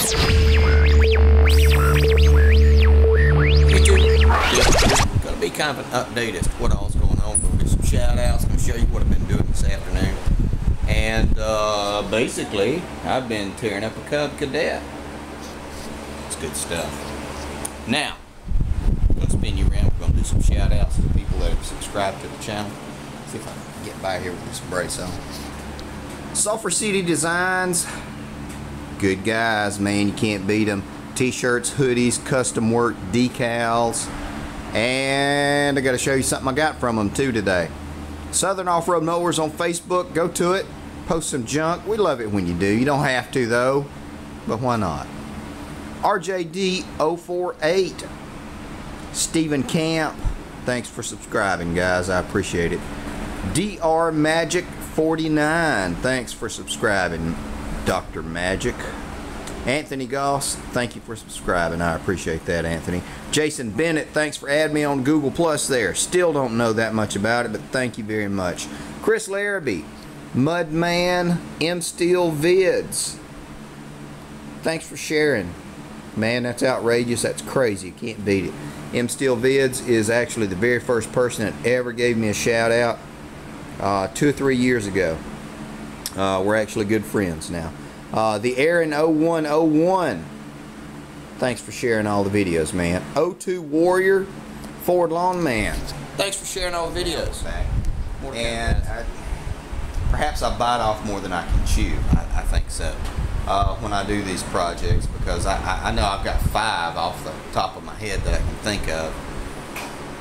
Gonna be kind of an update as to what all's going on. Gonna do some shout outs, gonna show you what I've been doing this afternoon. And basically, I've been tearing up a Cub Cadet. It's good stuff. Now, I'm gonna spin you around. We're gonna do some shout outs to the people that have subscribed to the channel. See if I can get by here with this brace on. Sulphur City Designs. Good guys, man. You can't beat them. T-shirts, hoodies, custom work, decals. And I got to show you something I got from them too today. Southern Off-Road Mowers on Facebook. Go to it. Post some junk. We love it when you do. You don't have to though, but why not? RJD048. Stephen Camp. Thanks for subscribing, guys. I appreciate it. DR Magic 49. Thanks for subscribing, Dr. Magic. Anthony Goss, thank you for subscribing. I appreciate that, Anthony. Jason Bennett, thanks for adding me on Google Plus there. Still don't know that much about it, but thank you very much. Chris Larrabee, Mudman, M Steel Vids. Thanks for sharing. Man, that's outrageous. That's crazy. You can't beat it. M Steel Vids is actually the very first person that ever gave me a shout out 2 or 3 years ago. We're actually good friends now. The Aaron 0101, thanks for sharing all the videos, man. 02 Warrior, Ford Lawn Man, thanks for sharing all the videos. And perhaps I bite off more than I can chew. I think so when I do these projects, because I know I've got 5 off the top of my head that I can think of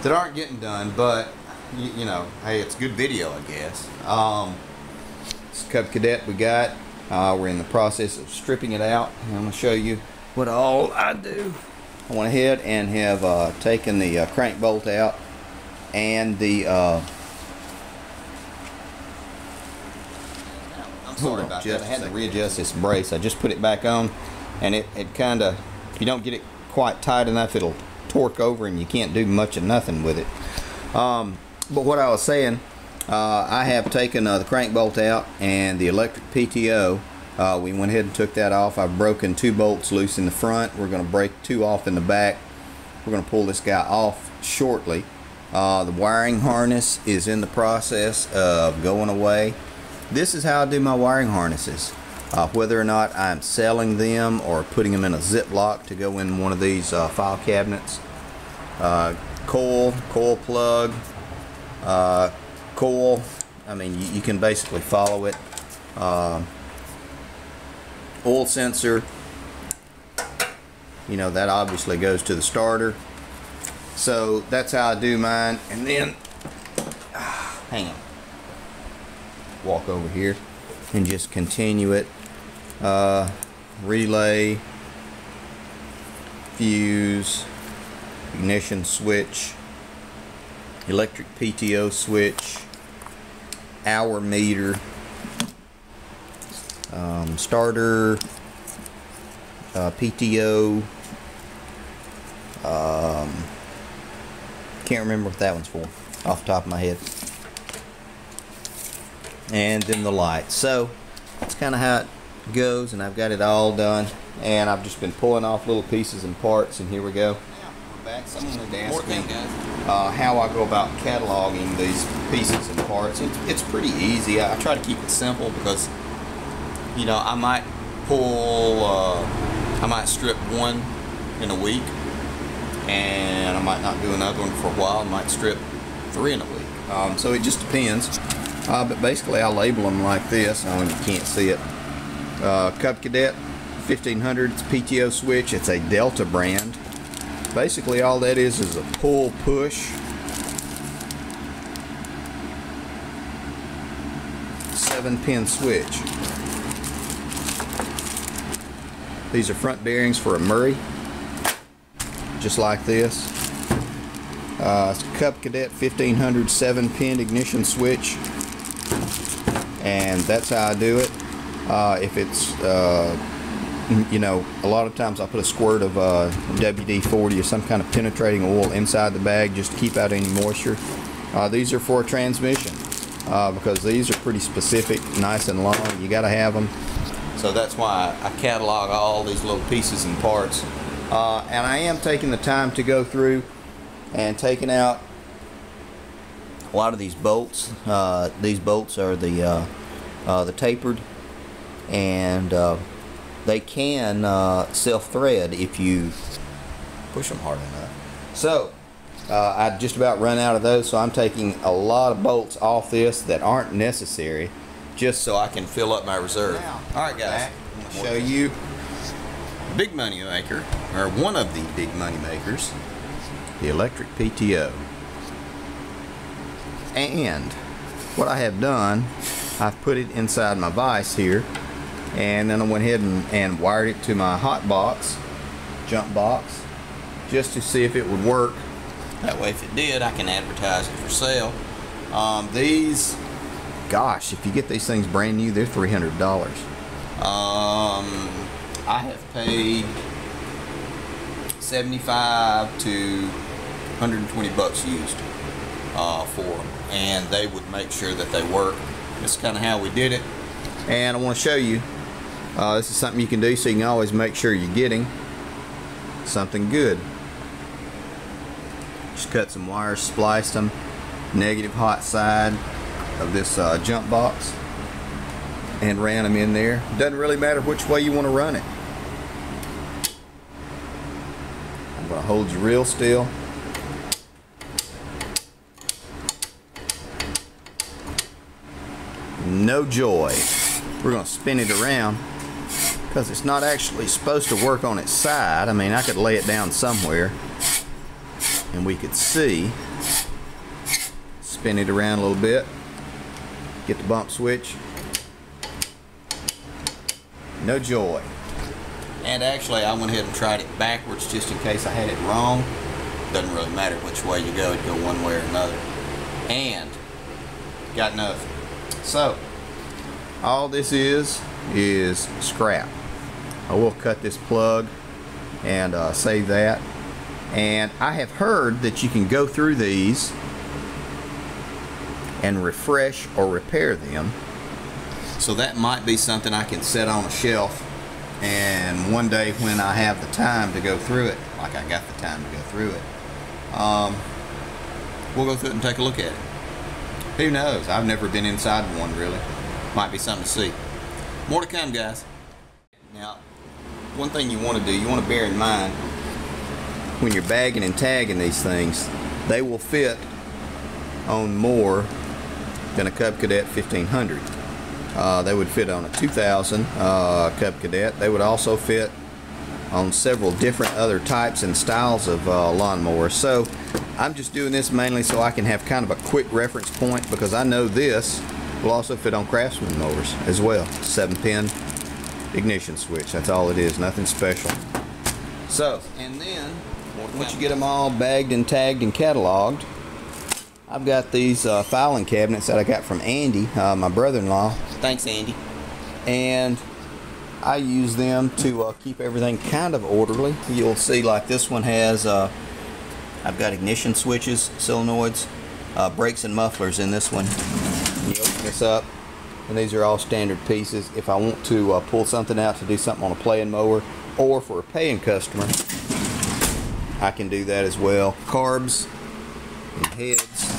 that aren't getting done, but you know, hey, it's good video, I guess. This Cub Cadet we got. We're in the process of stripping it out. I'm going to show you what all I do. I went ahead and have taken the crank bolt out and the I'm sorry about that. I had to readjust this brace. I just put it back on, and it kind of, if you don't get it quite tight enough, it'll torque over and you can't do much of nothing with it. But what I was saying, I have taken the crank bolt out and the electric PTO. We went ahead and took that off. I've broken 2 bolts loose in the front. We're going to break 2 off in the back. We're going to pull this guy off shortly. The wiring harness is in the process of going away. This is how I do my wiring harnesses. Whether or not I'm selling them or putting them in a Ziploc to go in one of these file cabinets. Coil plug, coil, I mean, you can basically follow it. Oil sensor, you know, that obviously goes to the starter. So that's how I do mine. And then hang on, walk over here and just continue it. Relay, fuse, ignition switch, electric PTO switch, hour meter, starter, PTO, can't remember what that one's for off the top of my head, and then the light. So that's kind of how it goes, and I've got it all done, and I've just been pulling off little pieces and parts, and here we go. Back. Someone had asked me how I go about cataloging these pieces and parts. It's pretty easy. I try to keep it simple because, you know, I might pull, I might strip one in a week, and I might not do another one for a while. I might strip 3 in a week. So it just depends. But basically, I label them like this. Oh, and you can't see it. Cub Cadet 1500. It's PTO switch. It's a Delta brand. Basically all that is a pull push. 7-pin switch. These are front bearings for a Murray, just like this. It's Cub Cadet 1500 7-pin ignition switch, and that's how I do it. If it's you know, a lot of times I put a squirt of WD-40 or some kind of penetrating oil inside the bag just to keep out any moisture. These are for a transmission because these are pretty specific, nice and long. You got to have them. So So that's why I catalog all these little pieces and parts. And I am taking the time to go through and taking out a lot of these bolts. These bolts are the tapered, and they can self-thread if you push them hard enough. So I just about run out of those, so I'm taking a lot of bolts off this that aren't necessary, just so I can fill up my reserve. Alright guys, I'm going to show you the big money maker, or one of the big money makers, the electric PTO. And what I have done, I've put it inside my vise here, and then I went ahead and wired it to my hot box, jump box, just to see if it would work. That way if it did, I can advertise it for sale. These, gosh, if you get these things brand new, they're $300. I have paid 75 to 120 bucks used for them, and they would make sure that they work. This is kind of how we did it, and I want to show you. This is something you can do so you can always make sure you're getting something good. Just cut some wires, spliced them, negative hot side of this jump box, and ran them in there. Doesn't really matter which way you want to run it. I'm going to hold you real still. No joy. We're going to spin it around because it's not actually supposed to work on its side. I mean, I could lay it down somewhere and we could see. Spin it around a little bit. Get the bump switch. No joy. And actually, I went ahead and tried it backwards just in case I had it wrong. Doesn't really matter which way you go, it'd go one way or another. And got nothing. So all this is scrap. I will cut this plug and save that. And I have heard that you can go through these and refresh or repair them. So that might be something I can set on a shelf, and one day when I have the time to go through it, like I got the time to go through it, we'll go through it and take a look at it. Who knows? I've never been inside one really. Might be something to see. More to come, guys. Now, one thing you want to do, you want to bear in mind when you're bagging and tagging these things, they will fit on more than a Cub Cadet 1500. They would fit on a 2000 Cub Cadet. They would also fit on several different other types and styles of lawnmowers. So I'm just doing this mainly so I can have kind of a quick reference point, because I know this will also fit on Craftsman mowers as well. 7-pin ignition switch. That's all it is. Nothing special. So, and then once you get them all bagged and tagged and cataloged, I've got these filing cabinets that I got from Andy, my brother-in-law. Thanks, Andy. And I use them to keep everything kind of orderly. You'll see, like this one has, I've got ignition switches, solenoids, brakes and mufflers in this one. You open this up, and these are all standard pieces. If I want to pull something out to do something on a playing mower, or for a paying customer, I can do that as well. Carbs and heads.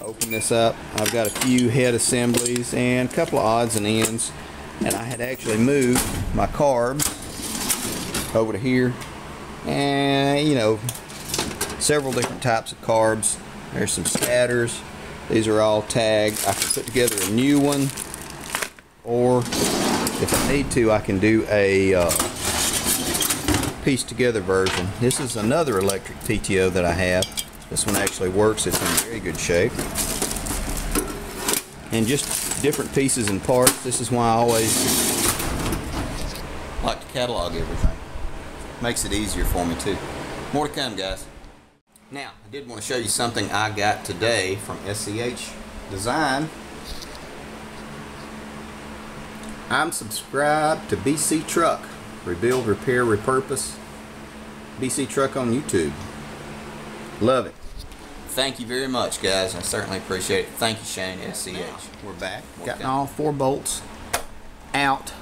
Open this up. I've got a few head assemblies and a couple of odds and ends, and I had actually moved my carbs over to here, and you know, several different types of carbs. There's some scatters. These are all tagged. I can put together a new one, or if I need to, I can do a piece together version. This is another electric PTO that I have. This one actually works. It's in very good shape. And just different pieces and parts. This is why I always like to catalog everything. Makes it easier for me too. More to come, guys. Now, I did want to show you something I got today from SCH Design. I'm subscribed to BC Truck. Rebuild, repair, repurpose. BC Truck on YouTube. Love it. Thank you very much, guys. I certainly appreciate it. Thank you, Shane, SCH. We're back. Gotten all 4 bolts out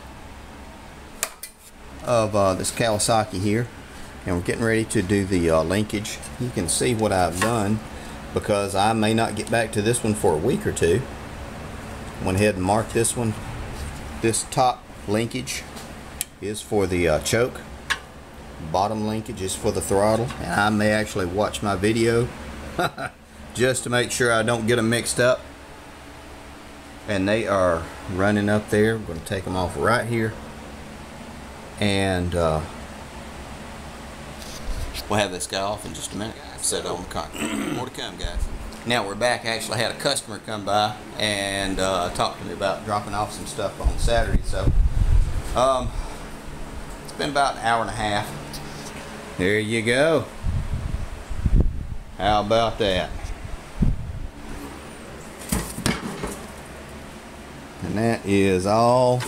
of this Kawasaki here, and we're getting ready to do the linkage. You can see what I've done because I may not get back to this one for a week or two. Went ahead and marked this one. This top linkage is for the choke. Bottom linkage is for the throttle, and I may actually watch my video just to make sure I don't get them mixed up. And they are running up there. I'm going to take them off right here, and we'll have this guy off in just a minute. Set it on the concrete. More to come, guys. Now we're back. I actually had a customer come by and talk to me about dropping off some stuff on Saturday. So it's been about an hour and a half. There you go. How about that? And that is all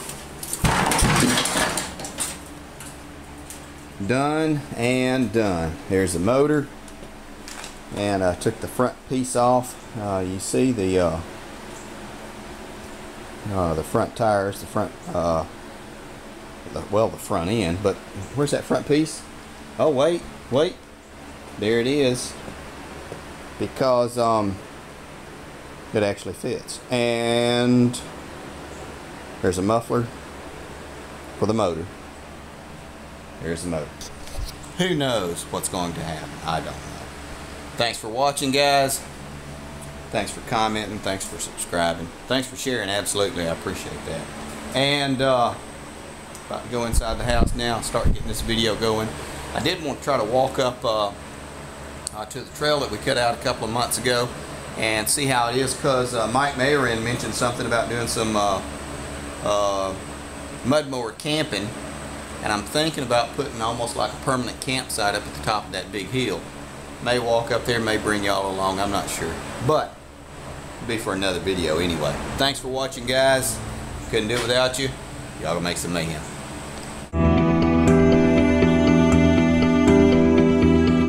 done and done. There's the motor, and I took the front piece off. You see the front tires, the front the front end. But where's that front piece? Oh, wait, there it is, because it actually fits. And there's a muffler for the motor. There's the motor. Who knows what's going to happen? I don't know. Thanks for watching, guys. Thanks for commenting. Thanks for subscribing. Thanks for sharing. Absolutely, I appreciate that. And about to go inside the house now, start getting this video going. I did want to try to walk up to the trail that we cut out a couple of months ago and see how it is, because Mike Mayhem mentioned something about doing some mud mower camping, and I'm thinking about putting almost like a permanent campsite up at the top of that big hill. May walk up there, may bring y'all along, I'm not sure, but it'll be for another video anyway. Thanks for watching, guys. Couldn't do it without you. Y'all gonna make some mayhem.